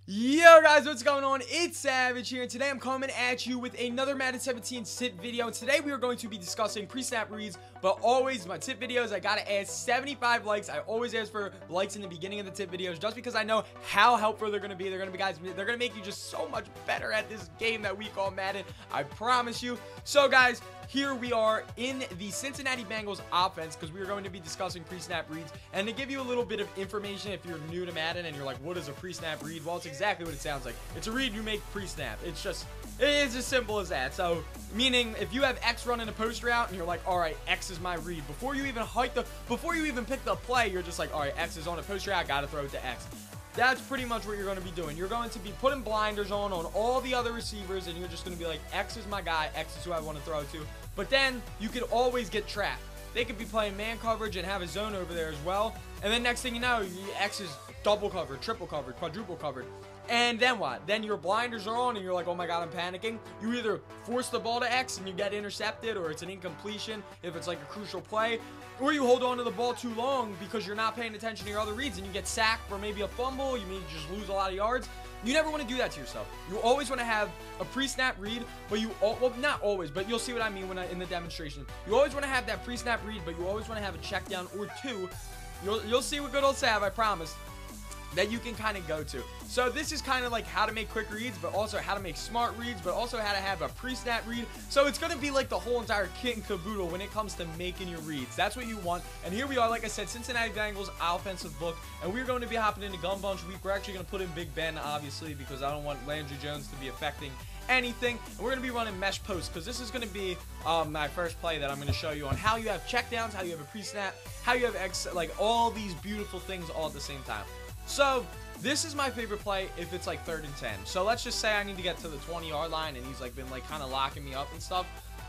Yo guys, what's going on? It's Savage here, and today I'm coming at you with another Madden 17 tip video. And today we are going to be discussing pre-snap reads, but always my tip videos, I gotta ask 75 likes. I always ask for likes in the beginning of the tip videos just because I know how helpful they're gonna be. They're gonna make you just so much better at this game that we call Madden. I promise you. So guys, here we are in the Cincinnati Bengals offense because we are going to be discussing pre-snap reads. And to give you a little bit of information, if you're new to Madden and you're like, what is a pre-snap read? Well, it's exactly what it sounds like. It's a read you make pre-snap. It's as simple as that. So, meaning if you have X running a post route and you're like, all right, X is my read. Before you even pick the play, you're just like, all right, X is on a post route, gotta throw it to X. That's pretty much what you're going to be doing. You're going to be putting blinders on all the other receivers, and you're just going to be like, X is my guy, X is who I want to throw to. But then you could always get trapped. They could be playing man coverage and have a zone over there as well. And then next thing you know, X is double covered, triple covered, quadruple covered. And then what? Then your blinders are on and you're like, oh my god, I'm panicking. You either force the ball to X and you get intercepted, or it's an incompletion if it's like a crucial play, or you hold on to the ball too long because you're not paying attention to your other reads and you get sacked for maybe a fumble. You may just lose a lot of yards. You never want to do that to yourself. You always want to have a pre-snap read, but well, not always, but you'll see what I mean in the demonstration. You always want to have that pre-snap read, but you always want to have a check down or two. You'll see what good old Sav, I promise, that you can kind of go to. So this is kind of like how to make quick reads, but also how to make smart reads, but also how to have a pre-snap read. So it's going to be like the whole entire kit and caboodle when it comes to making your reads. That's what you want. And here we are, like I said, Cincinnati Bengals offensive book, and we're going to be hopping into Gun Bunch week. We're actually going to put in Big Ben, obviously, because I don't want Landry Jones to be affecting anything. And we're going to be running mesh posts because this is going to be my first play that I'm going to show you on how you have checkdowns, how you have a pre-snap, how you have like all these beautiful things all at the same time. So this is my favorite play if it's like 3rd and 10. So let's just say I need to get to the 20-yard line and he's like been like kind of locking me up and stuff.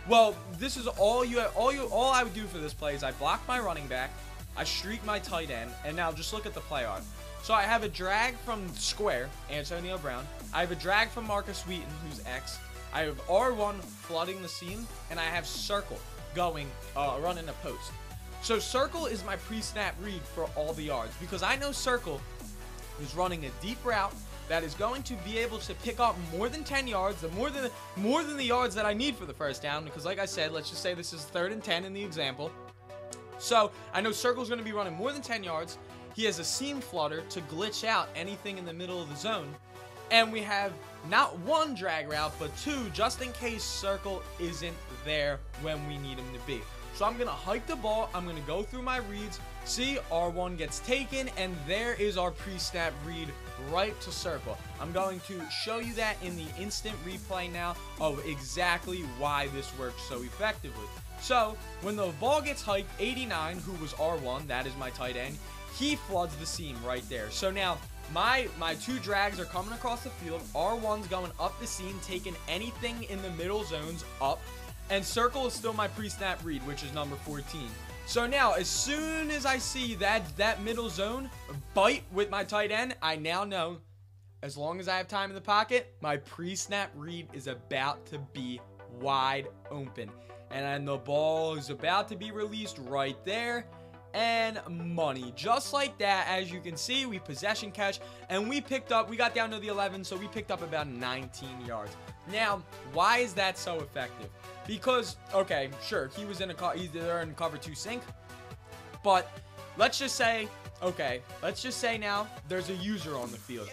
Well, this is all I would do for this play is I block my running back, I streak my tight end, and now just look at the play art. So I have a drag from square, Antonio Brown. I have a drag from Marcus Wheaton, who's X. I have R1 flooding the seam, and I have circle going running a post. So circle is my pre-snap read for all the yards because I know circle is running a deep route that is going to be able to pick up more than 10 yards, more than the yards that I need for the first down, because like I said, let's just say this is 3rd and 10 in the example. So I know circle's going to be running more than 10 yards. He has a seam flutter to glitch out anything in the middle of the zone. And we have not one drag route, but two, just in case circle isn't there when we need him to be. So I'm going to hike the ball, I'm going to go through my reads, see R1 gets taken, and there is our pre-snap read right to circle. I'm going to show you that in the instant replay now of exactly why this works so effectively. So when the ball gets hiked, 89, who was R1, that is my tight end, he floods the seam right there. So now my two drags are coming across the field, R1's going up the seam, taking anything in the middle zones up, and circle is still my pre-snap read, which is number 14. So now, as soon as I see that middle zone bite with my tight end, I now know, as long as I have time in the pocket, my pre-snap read is about to be wide open. And then the ball is about to be released right there. And money. Just like that, as you can see, we possession catch, and we got down to the 11, so we picked up about 19 yards. Now, why is that so effective? Because, okay, sure, he's there in cover 2 sink, but let's just say now there's a user on the field.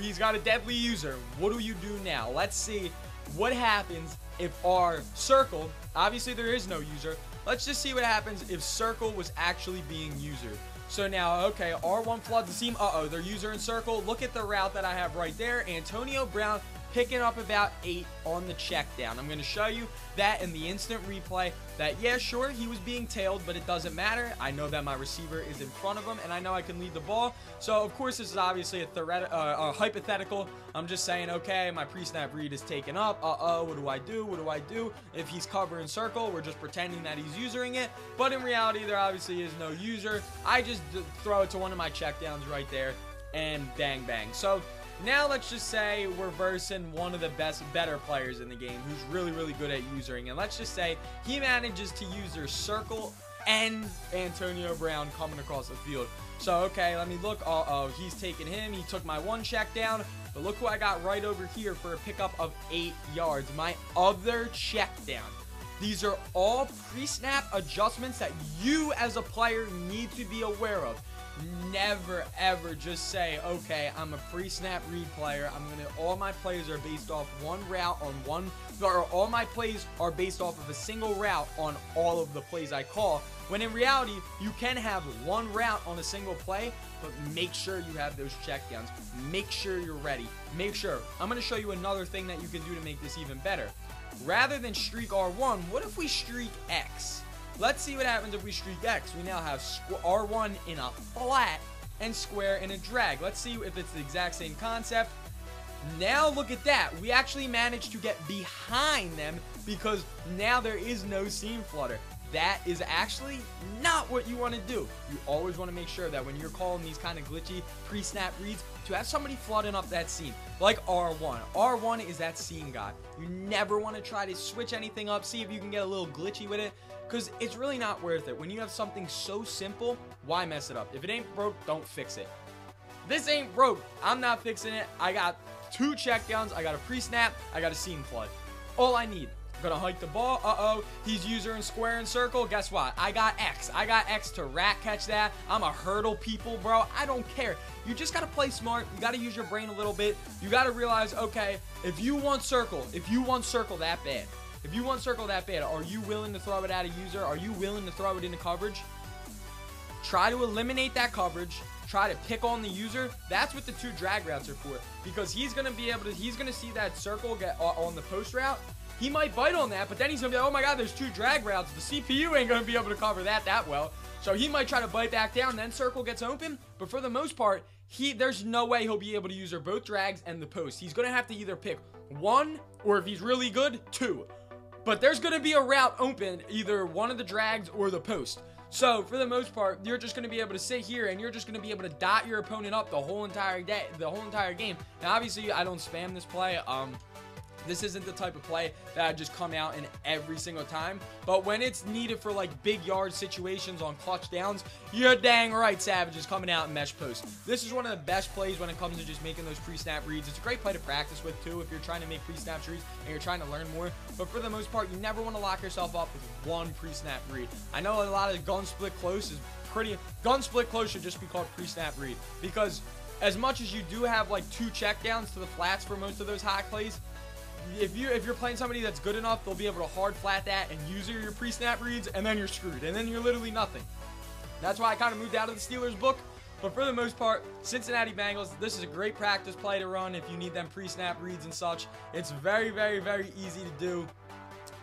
He's got a deadly user. What do you do now? Let's see what happens if our circle, obviously there is no user, let's just see what happens if circle was actually being usered. So now, okay, R1 floods the seam. They're user in circle. Look at the route that I have right there. Antonio Brown picking up about 8 on the check down. I'm going to show you that in the instant replay that, yeah, sure, he was being tailed, but it doesn't matter. I know that my receiver is in front of him, and I know I can lead the ball. So, of course, this is obviously a hypothetical. I'm just saying, okay, my pre-snap read is taken up. What do I do? What do I do? If he's covering circle, we're just pretending that he's usering it. But in reality, there obviously is no user. I just throw it to one of my checkdowns right there, and bang, bang. So now let's just say we're versing one of the better players in the game who's really, really good at usering. And let's just say he manages to use their circle and Antonio Brown coming across the field. So, okay, let me look. Uh-oh, he's taking him. He took my one check down. But look who I got right over here for a pickup of 8 yards. My other check down. These are all pre-snap adjustments that you as a player need to be aware of. Never, ever just say, okay, I'm a pre-snap read player. All my plays are based off one route on one, or all my plays are based off of a single route on all of the plays I call. When in reality, you can have one route on a single play, but make sure you have those checkdowns. Make sure you're ready. Make sure. I'm going to show you another thing that you can do to make this even better. Rather than streak R1, what if we streak X? Let's see what happens if we streak X. We now have R1 in a flat and square in a drag. Let's see if it's the exact same concept. Now look at that. We actually managed to get behind them because now there is no seam flutter. That is actually not what you want to do. You always want to make sure that when you're calling these kind of glitchy pre-snap reads, to have somebody flooding up that seam, like R1. R1 is that seam guy. You never want to try to switch anything up, see if you can get a little glitchy with it, because it's really not worth it. When you have something so simple, why mess it up? If it ain't broke, don't fix it. This ain't broke. I'm not fixing it. I got 2 checkdowns. I got a pre-snap. I got a seam flood. All I need. Gonna hike the ball. Uh-oh. He's user and square and circle. Guess what? I got X. I got X to rat catch that. I'm a hurdle people, bro. I don't care. You just gotta play smart. You gotta use your brain a little bit. You gotta realize, okay, if you want circle that bad, are you willing to throw it at a user? Are you willing to throw it into coverage? Try to eliminate that coverage. Try to pick on the user. That's what the 2 drag routes are for, because he's gonna see that circle get on the post route. He might bite on that, but then he's going to be like, oh my god, there's 2 drag routes. The CPU ain't going to be able to cover that well. So he might try to bite back down, then circle gets open. But for the most part, there's no way he'll be able to use both drags and the post. He's going to have to either pick 1, or if he's really good, 2. But there's going to be a route open, either one of the drags or the post. So for the most part, you're just going to be able to sit here and you're just going to be able to dot your opponent up the whole entire game. Now, obviously, I don't spam this play. This isn't the type of play that I just come out in every single time. But when it's needed for like big yard situations on clutch downs, you're dang right, Savage is coming out in mesh post. This is one of the best plays when it comes to just making those pre-snap reads. It's a great play to practice with too if you're trying to make pre-snap reads and you're trying to learn more. But for the most part, you never want to lock yourself up with one pre-snap read. I know a lot of gun split close should just be called pre-snap read, because as much as you do have like 2 checkdowns to the flats for most of those high plays, if you're playing somebody that's good enough, they'll be able to hard flat that and use your pre-snap reads, and then you're screwed, and then you're literally nothing. That's why I kind of moved out of the Steelers book. But for the most part, Cincinnati Bengals, this is a great practice play to run if you need them pre-snap reads and such. It's very, very, very easy to do.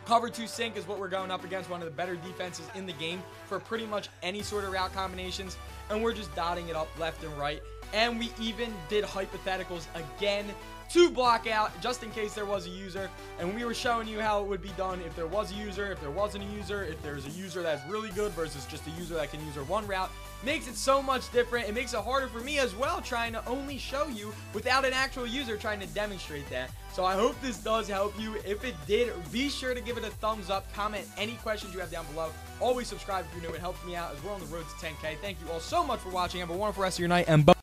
Cover 2 sink is what we're going up against, one of the better defenses in the game for pretty much any sort of route combinations, and we're just dotting it up left and right. And we even did hypotheticals again to block out, just in case there was a user, and we were showing you how it would be done if there was a user, if there wasn't a user, if there's a user that's really good versus just a user that can use one route. Makes it so much different. It makes it harder for me as well, trying to only show you without an actual user trying to demonstrate that. So I hope this does help you. If it did, be sure to give it a thumbs up, comment any questions you have down below. Always subscribe if you're new. It helps me out as we're on the road to 10K. Thank you all so much for watching. Have a wonderful rest of your night, and bye.